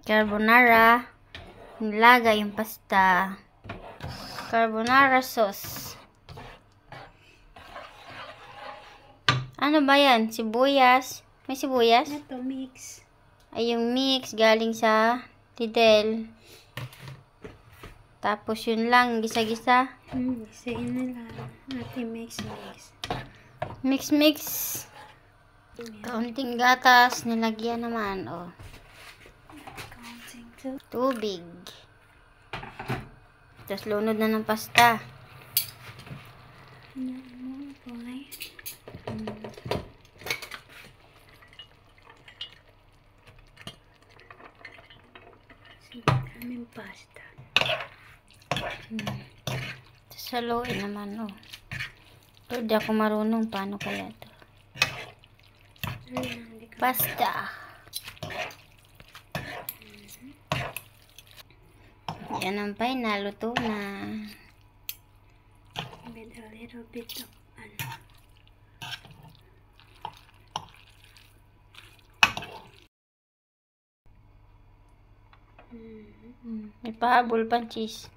Carbonara. Nilagay yung pasta. Carbonara sauce. Ano ba yan? Sibuyas. May sibuyas? Ito, mix. Ay, yung mix galing sa Lidl. Tapos yun lang, gisa-gisa. Gisain nila. Ate, mix. Mix. Kaunting gatas, nilagyan naman, oh. Tubig. Tapos lunod na ng pasta. Aming pasta. Tapos haluin naman, oh. Pero di ako marunong. Paano kaya to? Pasta. Yan ang final. Luto na. With a little bit of May pahabol pang cheese.